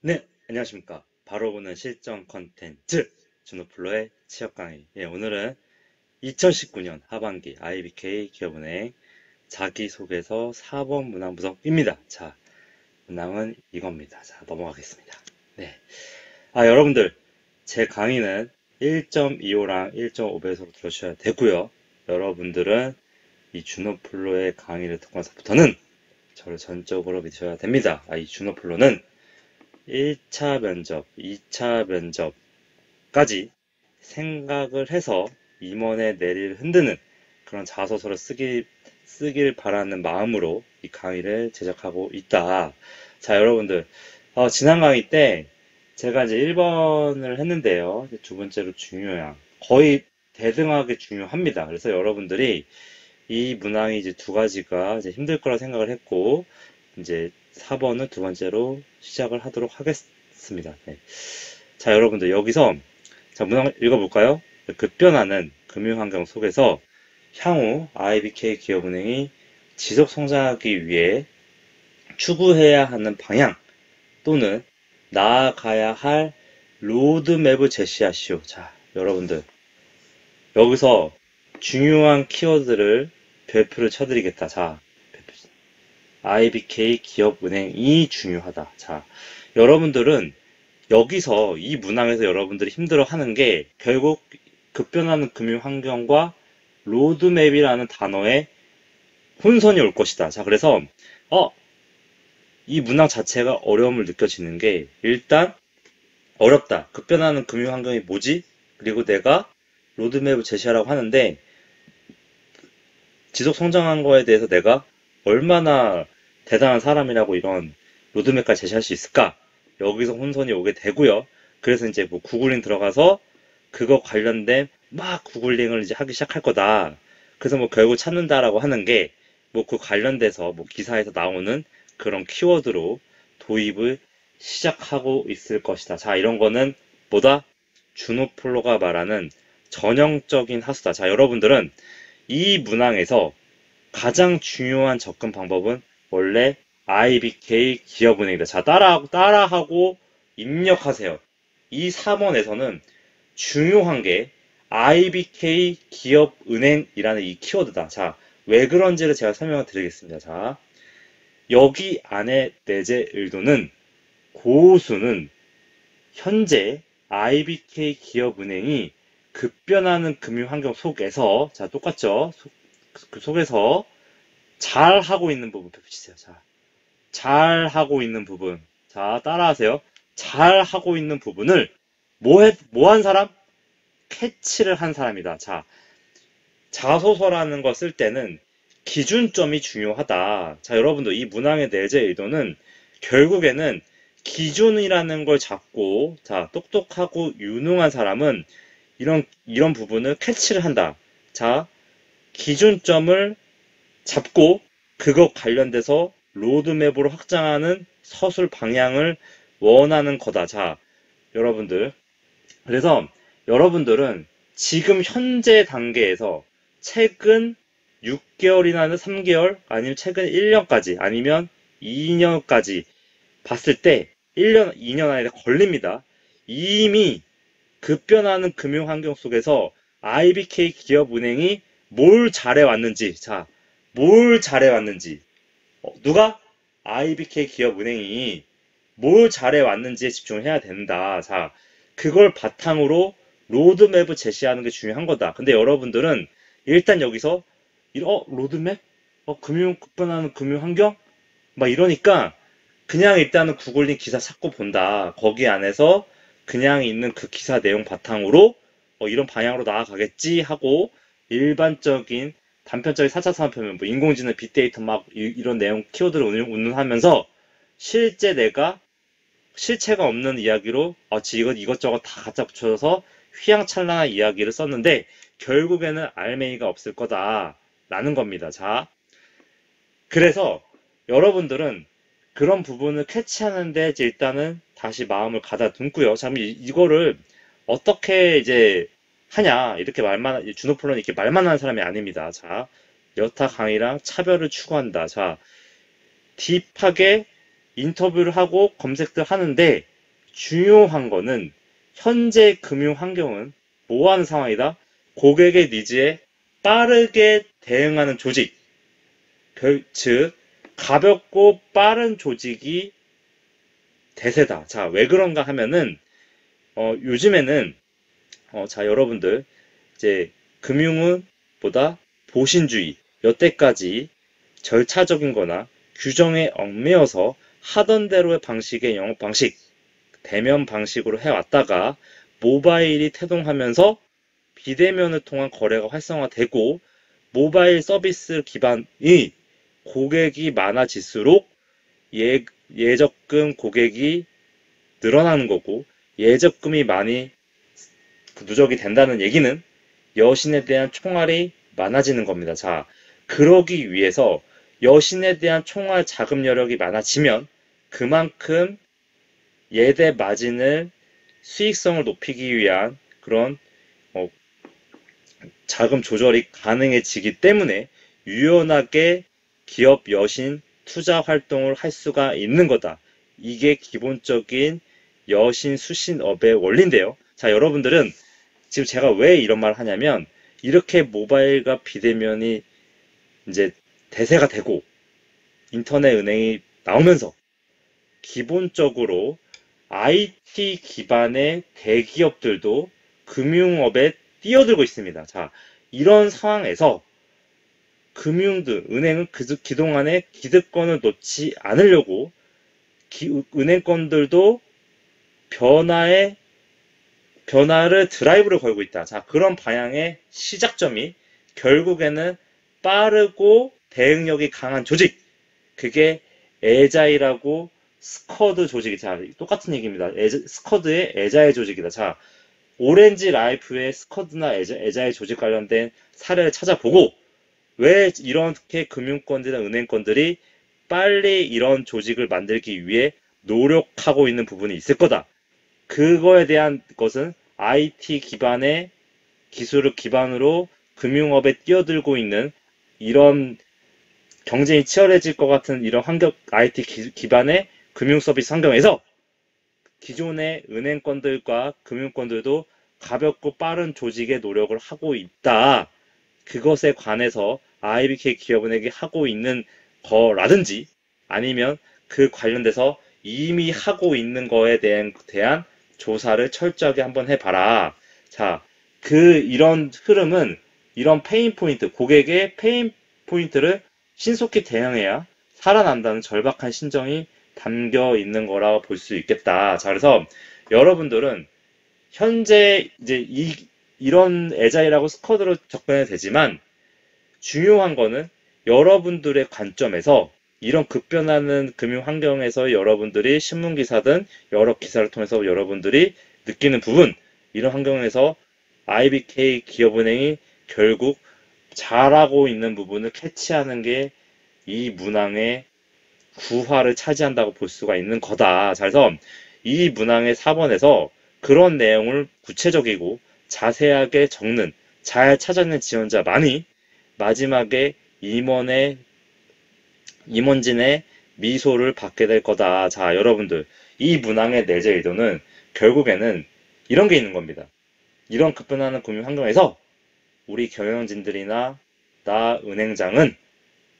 네, 안녕하십니까. 바로 보는 실전 컨텐츠 준호플로의 취업 강의. 오늘은 2019년 하반기 IBK 기업은행 자기소개서 4번 문항 분석입니다. 자, 문항은 이겁니다. 자, 넘어가겠습니다. 네. 여러분들, 제 강의는 1.25랑 1.5배속으로 들어주셔야 되고요. 여러분들은 이 준호플로의 강의를 듣고 나서부터는 저를 전적으로 믿으셔야 됩니다. 이 준호플로는 1차 면접, 2차 면접까지 생각을 해서 임원의 내리를 흔드는 그런 자소서를 쓰길 바라는 마음으로 이 강의를 제작하고 있다. 자, 여러분들, 지난 강의 때 제가 이제 1번을 했는데요. 이제 두 번째로 중요한, 거의 대등하게 중요합니다. 그래서 여러분들이 이 문항이 이제 두 가지가 이제 힘들 거라 생각을 했고, 이제 4번은 두 번째로 시작을 하도록 하겠습니다. 네. 자, 여러분들 여기서 자, 문항 읽어볼까요? 급변하는 금융환경 속에서 향후 IBK 기업은행이 지속 성장하기 위해 추구해야 하는 방향 또는 나아가야 할 로드맵을 제시하시오. 자, 여러분들 여기서 중요한 키워드를 별표를 쳐드리겠다. 자, IBK 기업은행이 중요하다. 자, 여러분들은 여기서 이 문항에서 여러분들이 힘들어 하는 게 결국 급변하는 금융 환경과 로드맵이라는 단어에 혼선이 올 것이다. 자, 그래서 이 문항 자체가 어려움을 느껴지는 게 일단 어렵다. 급변하는 금융 환경이 뭐지? 그리고 내가 로드맵을 제시하라고 하는데 지속 성장한 거에 대해서 내가 얼마나 대단한 사람이라고 이런 로드맵까지 제시할 수 있을까? 여기서 혼선이 오게 되고요. 그래서 이제 뭐 구글링 들어가서 그거 관련된 막 구글링을 이제 하기 시작할 거다. 그래서 뭐 결국 찾는다라고 하는 게 뭐 그 관련돼서 뭐 기사에서 나오는 그런 키워드로 도입을 시작하고 있을 것이다. 자, 이런 거는 뭐다? 준호플로가 말하는 전형적인 하수다. 자, 여러분들은 이 문항에서 가장 중요한 접근 방법은 원래 IBK 기업은행이다. 자, 따라하고 입력하세요. 이 3원에서는 중요한 게 IBK 기업은행이라는 이 키워드다. 자, 왜 그런지를 제가 설명을 드리겠습니다. 자, 여기 안에 내재 의도는 고수는 현재 IBK 기업은행이 급변하는 금융환경 속에서, 자, 똑같죠? 그 속에서 잘 하고 있는 부분 펼치세요. 자, 잘 하고 있는 부분. 자, 따라하세요. 잘 하고 있는 부분을 뭐 한 사람? 캐치를 한 사람이다. 자, 자소서라는 거 쓸 때는 기준점이 중요하다. 자, 여러분들 이 문항의 내재 의도는 결국에는 기준이라는 걸 잡고, 자, 똑똑하고 유능한 사람은 이런 부분을 캐치를 한다. 자, 기준점을 잡고 그것 관련돼서 로드맵으로 확장하는 서술 방향을 원하는 거다. 자, 여러분들. 그래서 여러분들은 지금 현재 단계에서 최근 6개월이나 3개월 아니면 최근 1년까지 아니면 2년까지 봤을 때 1년, 2년 안에 걸립니다. 이미 급변하는 금융 환경 속에서 IBK 기업은행이 뭘 잘해왔는지, 자, 뭘 잘해왔는지, 누가? IBK 기업은행이 뭘 잘해왔는지에 집중을 해야 된다. 자, 그걸 바탕으로 로드맵을 제시하는 게 중요한 거다. 근데 여러분들은 일단 여기서, 로드맵? 급변하는 금융 환경? 막 이러니까 그냥 일단은 구글링 기사 찾고 본다. 거기 안에서 그냥 있는 그 기사 내용 바탕으로 이런 방향으로 나아가겠지 하고 일반적인 단편적인 4차 산업혁명, 뭐 인공지능, 빅데이터 막 이런 내용 키워드를 운운하면서 실제 내가 실체가 없는 이야기로 이것저것 다 갖다 붙여서 휘황찬란한 이야기를 썼는데 결국에는 알맹이가 없을 거다라는 겁니다. 자, 그래서 여러분들은 그런 부분을 캐치하는데 이제 일단은 다시 마음을 가다듬고요. 참 이거를 어떻게 이제 하냐 이렇게 준호플로는 이렇게 말만 하는 사람이 아닙니다. 자, 여타 강의랑 차별을 추구한다. 자, 딥하게 인터뷰를 하고 검색들 하는데 중요한 거는 현재 금융 환경은 뭐 하는 상황이다? 고객의 니즈에 빠르게 대응하는 조직, 즉 가볍고 빠른 조직이 대세다. 자, 왜 그런가 하면은 요즘에는 자, 여러분들 이제 금융은 보다 보신주의, 여태까지 절차적인 거나 규정에 얽매여서 하던 대로의 방식의 영업 방식, 대면 방식으로 해왔다가 모바일이 태동하면서 비대면을 통한 거래가 활성화되고 모바일 서비스 기반의 고객이 많아질수록 예적금 고객이 늘어나는 거고 예적금이 많이 누적이 된다는 얘기는 여신에 대한 총알이 많아지는 겁니다. 자, 그러기 위해서 여신에 대한 총알 자금 여력이 많아지면 그만큼 예대 마진을 수익성을 높이기 위한 그런 자금 조절이 가능해지기 때문에 유연하게 기업 여신 투자 활동을 할 수가 있는 거다. 이게 기본적인 여신 수신업의 원리인데요. 자, 여러분들은 지금 제가 왜 이런 말을 하냐면 이렇게 모바일과 비대면이 이제 대세가 되고 인터넷 은행이 나오면서 기본적으로 IT 기반의 대기업들도 금융업에 뛰어들고 있습니다. 자, 이런 상황에서 은행은 그동안에 기득권을 놓지 않으려고 은행권들도 변화를 드라이브를 걸고 있다. 자, 그런 방향의 시작점이 결국에는 빠르고 대응력이 강한 조직. 그게 에자일하고 스쿼드 조직이, 자, 똑같은 얘기입니다. 스쿼드의 에자일 조직이다. 자, 오렌지 라이프의 스쿼드나 에자일 조직 관련된 사례를 찾아보고 왜 이렇게 금융권들이나 은행권들이 빨리 이런 조직을 만들기 위해 노력하고 있는 부분이 있을 거다. 그거에 대한 것은 IT 기반의 기술을 기반으로 금융업에 뛰어들고 있는 이런 경쟁이 치열해질 것 같은 이런 IT 기반의 금융 서비스 환경에서 기존의 은행권들과 금융권들도 가볍고 빠른 조직의 노력을 하고 있다. 그것에 관해서 IBK 기업은행이 하고 있는 거라든지 아니면 그 관련돼서 이미 하고 있는 거에 대한 조사를 철저하게 한번 해봐라. 자, 이런 흐름은 이런 페인 포인트, 고객의 페인 포인트를 신속히 대응해야 살아난다는 절박한 심정이 담겨 있는 거라고 볼 수 있겠다. 자, 그래서 여러분들은 현재 이제 이런 에자일하고 스쿼드로 접근해도 되지만 중요한 거는 여러분들의 관점에서 이런 급변하는 금융 환경에서 여러분들이 신문기사든 여러 기사를 통해서 여러분들이 느끼는 부분, 이런 환경에서 IBK 기업은행이 결국 잘하고 있는 부분을 캐치하는 게 이 문항의 구화를 차지한다고 볼 수가 있는 거다. 그래서 이 문항의 4번에서 그런 내용을 구체적이고 자세하게 적는, 잘 찾아낸 지원자만이 마지막에 임원진의 미소를 받게 될 거다. 자, 여러분들, 이 문항의 내재 의도는 결국에는 이런 게 있는 겁니다. 이런 급변하는 금융 환경에서 우리 경영진들이나 나 은행장은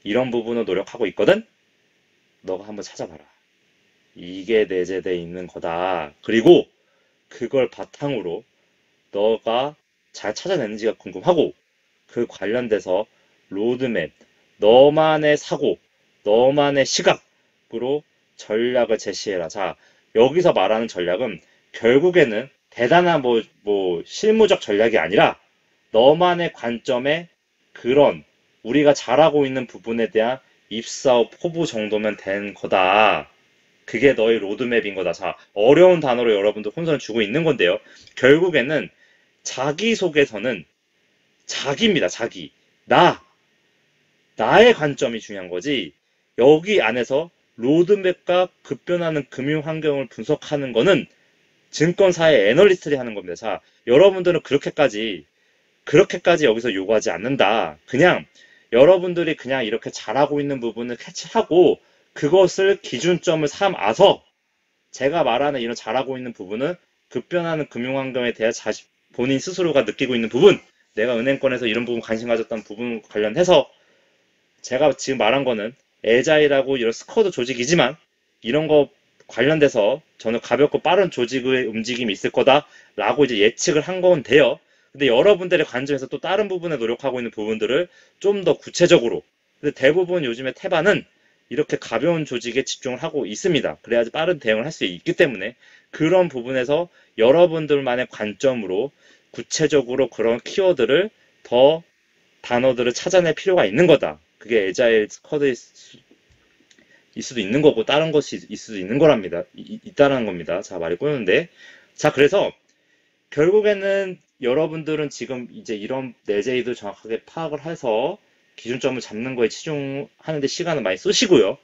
이런 부분을 노력하고 있거든? 너가 한번 찾아봐라. 이게 내재되어 있는 거다. 그리고 그걸 바탕으로 너가 잘 찾아내는지가 궁금하고 그 관련돼서 로드맵, 너만의 사고, 너만의 시각으로 전략을 제시해라. 자, 여기서 말하는 전략은 결국에는 대단한 실무적 전략이 아니라 너만의 관점에 그런 우리가 잘하고 있는 부분에 대한 입사업 포부 정도면 된 거다. 그게 너의 로드맵인 거다. 자, 어려운 단어로 여러분들 혼선을 주고 있는 건데요. 결국에는 자기소개서는 자기입니다. 자기. 나의 관점이 중요한 거지. 여기 안에서 로드맵과 급변하는 금융 환경을 분석하는 거는 증권사의 애널리스트들이 하는 겁니다. 자, 여러분들은 그렇게까지 여기서 요구하지 않는다. 그냥 여러분들이 그냥 이렇게 잘하고 있는 부분을 캐치하고 그것을 기준점을 삼아서 제가 말하는 이런 잘하고 있는 부분은 급변하는 금융환경에 대해 본인 스스로가 느끼고 있는 부분, 내가 은행권에서 이런 부분 관심 가졌던 부분 관련해서 제가 지금 말한 거는 에자일하고 이런 스쿼드 조직이지만 이런 거 관련돼서 저는 가볍고 빠른 조직의 움직임이 있을 거다라고 이제 예측을 한 건데요. 근데 여러분들의 관점에서 또 다른 부분에 노력하고 있는 부분들을 좀 더 구체적으로. 근데 대부분 요즘에 태반은 이렇게 가벼운 조직에 집중을 하고 있습니다. 그래야지 빠른 대응을 할 수 있기 때문에 그런 부분에서 여러분들만의 관점으로 구체적으로 그런 키워드를 더 단어들을 찾아낼 필요가 있는 거다. 그게 에자일 스쿼드일 수도 있는 거고 다른 것이 있을 수도 있는 거랍니다. 있다는 겁니다. 자, 말이 꼬였는데. 자, 그래서 결국에는 여러분들은 지금 이제 이런 내재이도 정확하게 파악을 해서 기준점을 잡는 거에 치중하는데 시간을 많이 쓰시고요.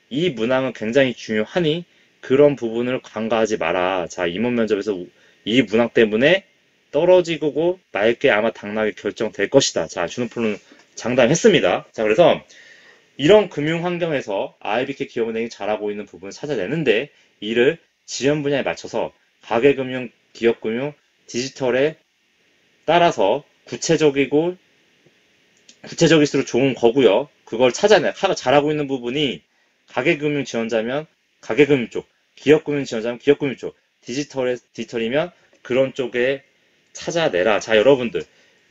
이 문항은 굉장히 중요하니 그런 부분을 간과하지 마라. 자, 임원 면접에서 이 문항 때문에 떨어지고 날게 아마 당락이 결정될 것이다. 자, 준호프로는 장담했습니다. 자, 그래서 이런 금융 환경에서 IBK 기업은행이 잘하고 있는 부분을 찾아내는데 이를 지원 분야에 맞춰서 가계금융, 기업금융, 디지털에 따라서 구체적일수록 좋은 거고요. 그걸 잘하고 있는 부분이 가계금융 지원자면 가계금융 쪽, 기업금융 지원자면 기업금융 쪽, 디지털이면 그런 쪽에 찾아내라. 자, 여러분들,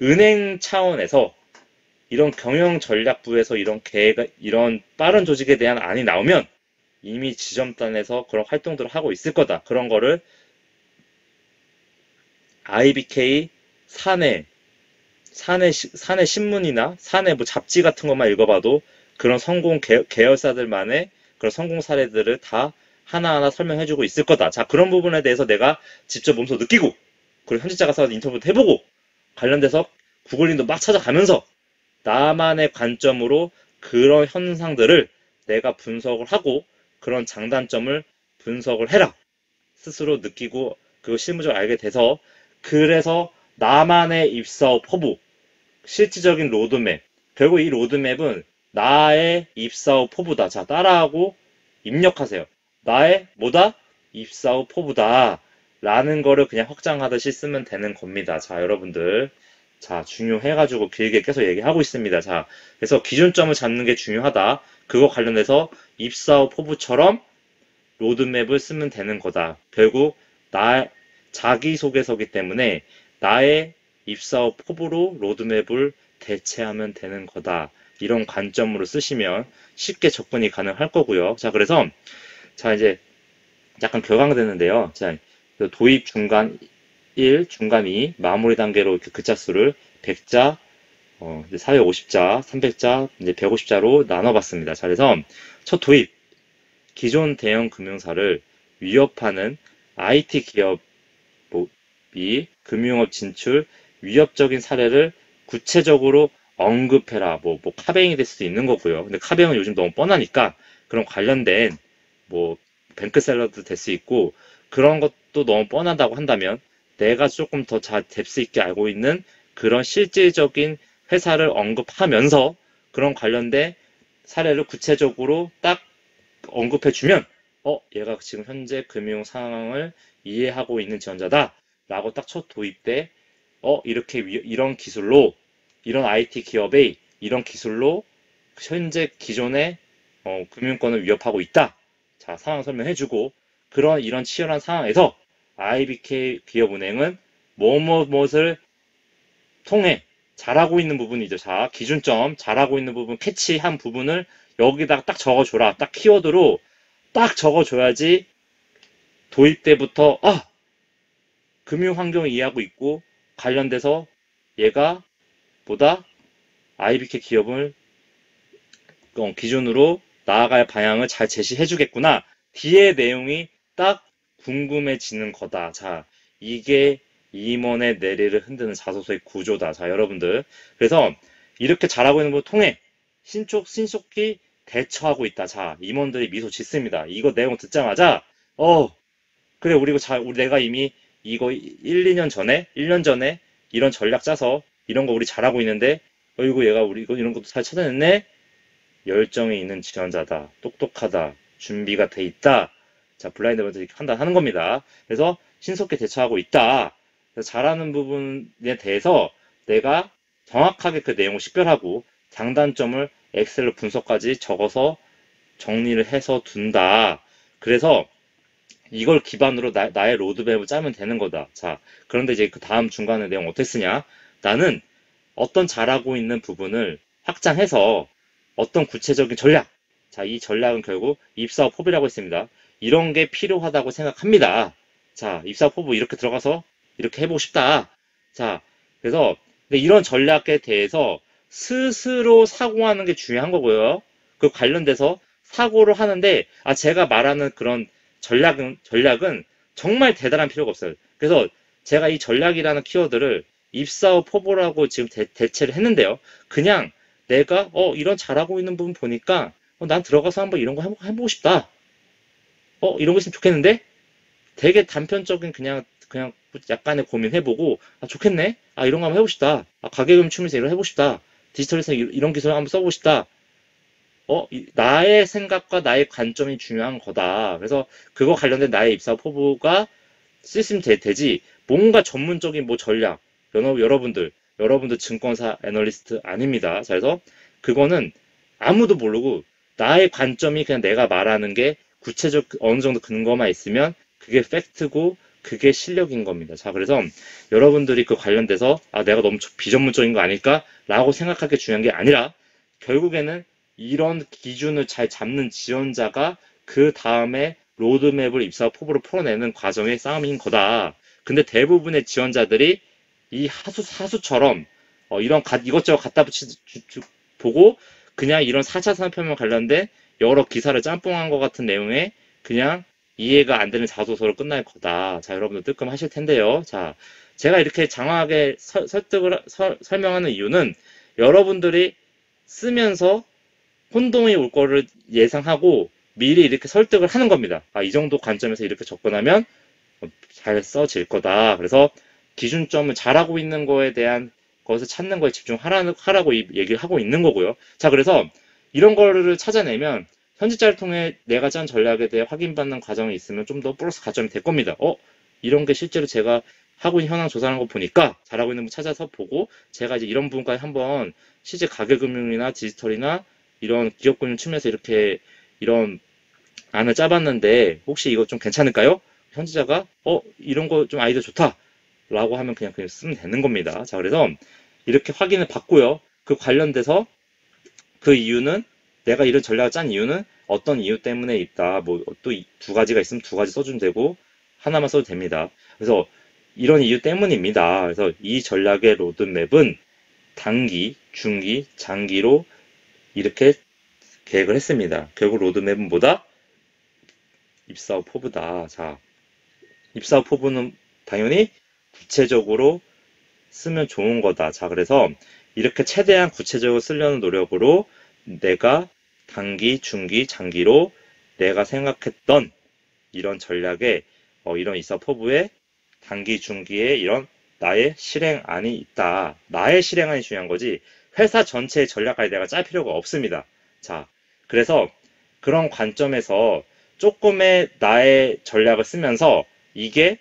은행 차원에서 이런 경영전략부에서 이런 빠른 조직에 대한 안이 나오면 이미 지점단에서 그런 활동들을 하고 있을 거다. 그런 거를 IBK 사내 신문이나 사내 뭐 잡지 같은 것만 읽어봐도 그런 성공 계열사들만의 그런 성공 사례들을 다 하나하나 설명해주고 있을 거다. 자, 그런 부분에 대해서 내가 직접 몸소 느끼고, 그리고 현직자 가서 인터뷰도 해보고, 관련돼서 구글링도 막 찾아가면서 나만의 관점으로 그런 현상들을 내가 분석을 하고 그런 장단점을 분석을 해라. 스스로 느끼고 그거 실무적으로 알게 돼서 그래서 나만의 입사업 포부, 실질적인 로드맵. 결국 이 로드맵은 나의 입사업 포부다. 자, 따라하고 입력하세요. 나의 뭐다? 입사업 포부다. 라는 거를 그냥 확장하듯이 쓰면 되는 겁니다. 자, 여러분들. 자, 중요해가지고 길게 계속 얘기하고 있습니다. 자, 그래서 기준점을 잡는 게 중요하다. 그거 관련해서 입사업 포부처럼 로드맵을 쓰면 되는 거다. 결국 자기소개서기 때문에 나의 입사업 포부로 로드맵을 대체하면 되는 거다. 이런 관점으로 쓰시면 쉽게 접근이 가능할 거고요. 자, 그래서 자, 이제 약간 격앙되는데요. 자, 도입 중간 1, 중간 2, 마무리 단계로 이렇게 글자 수를 100자, 450자, 300자, 이제 150자로 나눠봤습니다. 자, 그래서 첫 도입, 기존 대형 금융사를 위협하는 IT 기업이 금융업 진출 위협적인 사례를 구체적으로 언급해라. 카뱅이 될 수도 있는 거고요. 근데 카뱅은 요즘 너무 뻔하니까 그런 관련된 뱅크샐러드 될 수 있고 그런 것도 너무 뻔하다고 한다면 내가 조금 더 뎁스 있게 알고 있는 그런 실질적인 회사를 언급하면서 그런 관련된 사례를 구체적으로 딱 언급해주면 얘가 지금 현재 금융 상황을 이해하고 있는 지원자다 라고 딱 첫 도입 때 이렇게 이런 기술로 이런 IT 기업의 이런 기술로 현재 기존의 금융권을 위협하고 있다. 자, 상황 설명해주고 이런 치열한 상황에서 IBK 기업은행은 무엇을 통해 잘하고 있는 부분이죠. 자, 기준점 잘하고 있는 부분 캐치한 부분을 여기다가 딱 적어줘라. 딱 키워드로 딱 적어줘야지 도입 때부터 금융 환경을 이해하고 있고 관련돼서 얘가 IBK 기업을 기준으로 나아갈 방향을 잘 제시해주겠구나. 뒤에 내용이 딱 궁금해지는 거다. 자, 이게 임원의 내리를 흔드는 자소서의 구조다. 자, 여러분들. 그래서 이렇게 잘하고 있는 걸 통해 신속히 대처하고 있다. 자, 임원들이 미소 짓습니다. 이거 내용 듣자마자, 그래, 내가 이미 이거 1년 전에 이런 전략 짜서 이런 거 우리 잘하고 있는데, 얘가 우리 이런 것도 잘 찾아냈네? 열정이 있는 지원자다. 똑똑하다. 준비가 돼 있다. 자, 블라인드 멘트 판단하는 겁니다. 그래서 신속히 대처하고 있다. 그래서 잘하는 부분에 대해서 내가 정확하게 그 내용을 식별하고 장단점을 엑셀로 분석까지 적어서 정리를 해서 둔다. 그래서 이걸 기반으로 나의 로드맵을 짜면 되는 거다. 자, 그런데 이제 그 다음 중간에 내용 어떻게 쓰냐? 나는 어떤 잘하고 있는 부분을 확장해서 어떤 구체적인 전략. 자, 이 전략은 결국 입사업 포부라고 했습니다. 이런 게 필요하다고 생각합니다. 자, 입사업 포부 이렇게 들어가서 이렇게 해보고 싶다. 자, 그래서 근데 이런 전략에 대해서 스스로 사고하는 게 중요한 거고요. 그 관련돼서 사고를 하는데, 제가 말하는 그런 전략은 정말 대단한 필요가 없어요. 그래서 제가 이 전략이라는 키워드를 입사업 포부라고 지금 대체를 했는데요. 그냥 내가 이런 잘하고 있는 부분 보니까 난 들어가서 한번 이런 거 해보고 싶다. 이런 거 있으면 좋겠는데? 되게 단편적인 그냥 약간의 고민해보고 좋겠네? 이런 거 한번 해보고 싶다. 가계금 추면서 이런 거 해보고 싶다. 디지털에서 이런 기술 한번 써보고 싶다. 나의 생각과 나의 관점이 중요한 거다. 그래서 그거 관련된 나의 입사 포부가 쓰시면 되지. 뭔가 전문적인 뭐 전략. 여러분들 증권사 애널리스트 아닙니다. 그래서 그거는 아무도 모르고 나의 관점이 그냥 내가 말하는 게 구체적 어느 정도 근거만 있으면 그게 팩트고 그게 실력인 겁니다. 자, 그래서 여러분들이 그 관련돼서 내가 너무 비전문적인 거 아닐까? 라고 생각할 게 중요한 게 아니라 결국에는 이런 기준을 잘 잡는 지원자가 그 다음에 로드맵을 입사 포부로 풀어내는 과정의 싸움인 거다. 근데 대부분의 지원자들이 이 하수처럼 이것저것 갖다 보고 그냥 이런 4차 산업혁명 관련된 여러 기사를 짬뽕한 것 같은 내용에 그냥 이해가 안 되는 자소서로 끝날 거다. 자, 여러분들 뜨끔하실 텐데요. 자, 제가 이렇게 장황하게 설명하는 이유는 여러분들이 쓰면서 혼동이 올 거를 예상하고 미리 이렇게 설득을 하는 겁니다. 이 정도 관점에서 이렇게 접근하면 잘 써질 거다. 그래서 기준점을 잘하고 있는 거에 대한 것을 찾는 거에 집중하라고 얘기를 하고 있는 거고요. 자, 그래서 이런 거를 찾아내면 현지자를 통해 내가 짠 전략에 대해 확인받는 과정이 있으면 좀 더 플러스 가점이 될 겁니다. 이런 게 실제로 제가 하고 있는 현황 조사하는 거 보니까 잘하고 있는 분 찾아서 보고 제가 이제 이런 부분까지 한번 실제 가계금융이나 디지털이나 이런 기업금융 측면에서 이렇게 이런 안을 짜봤는데 혹시 이거 좀 괜찮을까요? 현지자가 이런 거 좀 아이디어 좋다 라고 하면 그냥 쓰면 되는 겁니다. 자, 그래서 이렇게 확인을 받고요. 그 관련돼서 그 이유는 내가 이런 전략을 짠 이유는 어떤 이유 때문에 있다. 뭐 또 두 가지가 있으면 두 가지 써주면 되고 하나만 써도 됩니다. 그래서 이런 이유 때문입니다. 그래서 이 전략의 로드맵은 단기, 중기, 장기로 이렇게 계획을 했습니다. 결국 로드맵은 뭐다? 입사업 포부다. 자, 입사업 포부는 당연히 구체적으로 쓰면 좋은 거다. 자, 그래서 이렇게 최대한 구체적으로 쓰려는 노력으로 내가 단기, 중기, 장기로 내가 생각했던 이런 전략에 이런 입사업 포부에 단기, 중기에 이런 나의 실행안이 있다. 나의 실행안이 중요한 거지 회사 전체의 전략까지 내가 짤 필요가 없습니다. 자, 그래서 그런 관점에서 조금의 나의 전략을 쓰면서 이게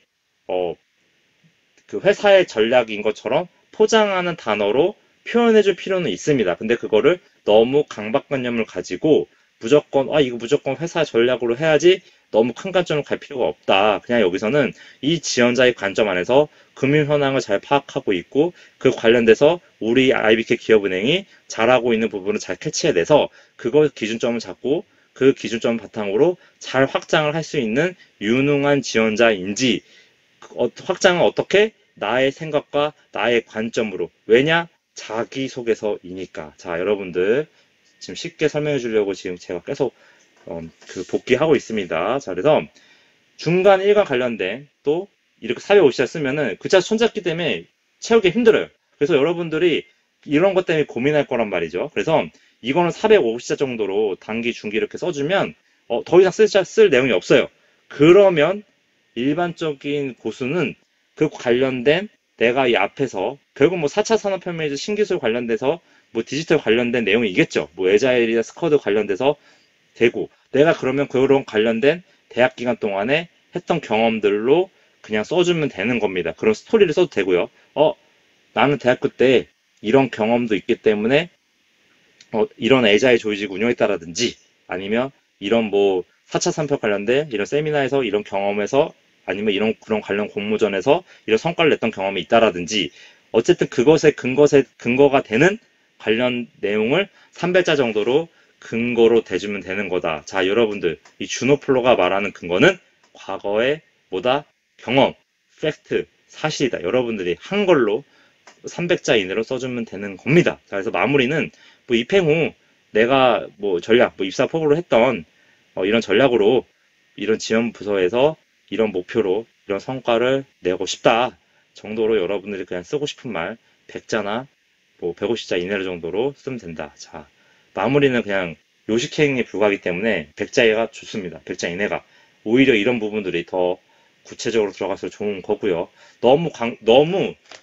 그 회사의 전략인 것처럼 포장하는 단어로 표현해줄 필요는 있습니다. 근데 그거를 너무 강박관념을 가지고 무조건 이거 무조건 회사 전략으로 해야지 너무 큰 관점을 갈 필요가 없다. 그냥 여기서는 이 지원자의 관점 안에서 금융 현황을 잘 파악하고 있고 그 관련돼서 우리 IBK 기업은행이 잘하고 있는 부분을 잘 캐치해내서 그거 기준점을 잡고 그 기준점 바탕으로 잘 확장을 할 수 있는 유능한 지원자인지 확장은 어떻게? 나의 생각과 나의 관점으로. 왜냐? 자기소개서이니까. 자, 여러분들 지금 쉽게 설명해 주려고 지금 제가 계속 복귀하고 있습니다. 자, 그래서 중간 일과 관련된 또 이렇게 450자 쓰면은 글자 손잡기 때문에 채우기 힘들어요. 그래서 여러분들이 이런 것 때문에 고민할 거란 말이죠. 그래서 이거는 450자 정도로 단기, 중기 이렇게 써주면 더 이상 쓸 내용이 없어요. 그러면 일반적인 고수는 그 관련된 내가 이 앞에서 결국 뭐 4차 산업혁명에서 신기술 관련돼서 뭐 디지털 관련된 내용이 있겠죠. 뭐 에자일이나 스쿼드 관련돼서 되고 내가 그러면 그런 관련된 대학 기간 동안에 했던 경험들로 그냥 써주면 되는 겁니다. 그런 스토리를 써도 되고요. 나는 대학교 때 이런 경험도 있기 때문에 이런 애자의 조직 운영했다라든지 아니면 이런 뭐 4차 산업 관련된 이런 세미나에서 이런 경험에서 아니면 이런 그런 관련 공모전에서 이런 성과를 냈던 경험이 있다라든지 어쨌든 그것에 근거가 되는 관련 내용을 300자 정도로 근거로 대주면 되는 거다. 자, 여러분들, 이 주노플로가 말하는 근거는 과거의 뭐다? 경험, 팩트, 사실이다. 여러분들이 한 걸로 300자 이내로 써주면 되는 겁니다. 자, 그래서 마무리는 뭐 입행 후 내가 뭐 전략, 뭐 입사 포부로 했던 이런 전략으로 이런 지원 부서에서 이런 목표로 이런 성과를 내고 싶다 정도로 여러분들이 그냥 쓰고 싶은 말 100자나 뭐 150자 이내로 정도로 쓰면 된다. 자, 마무리는 그냥 요식행위에 불과하기 때문에 100자가 좋습니다. 100자 이내가. 오히려 이런 부분들이 더 구체적으로 들어가서 좋은 거고요. 너무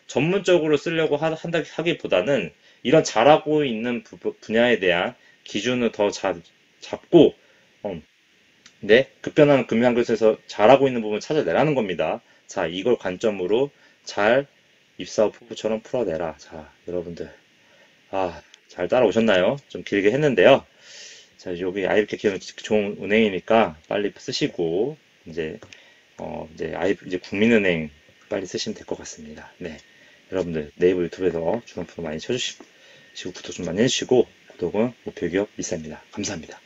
전문적으로 쓰려고 하기보다는 이런 잘하고 있는 분야에 대한 기준을 더 잡고, 네, 급변하는 금융환경에서 잘하고 있는 부분을 찾아내라는 겁니다. 자, 이걸 관점으로 잘 입사 포부처럼 풀어내라. 자, 여러분들. 잘 따라오셨나요? 좀 길게 했는데요. 자, 여기 아이비케키는 좋은 은행이니까 빨리 쓰시고, 이제 국민은행 빨리 쓰시면 될 것 같습니다. 네. 여러분들 네이버 유튜브에서 주노프로 많이 쳐주시고, 구독 좀 많이 해주시고, 구독은 목표 기업 리사입니다. 감사합니다.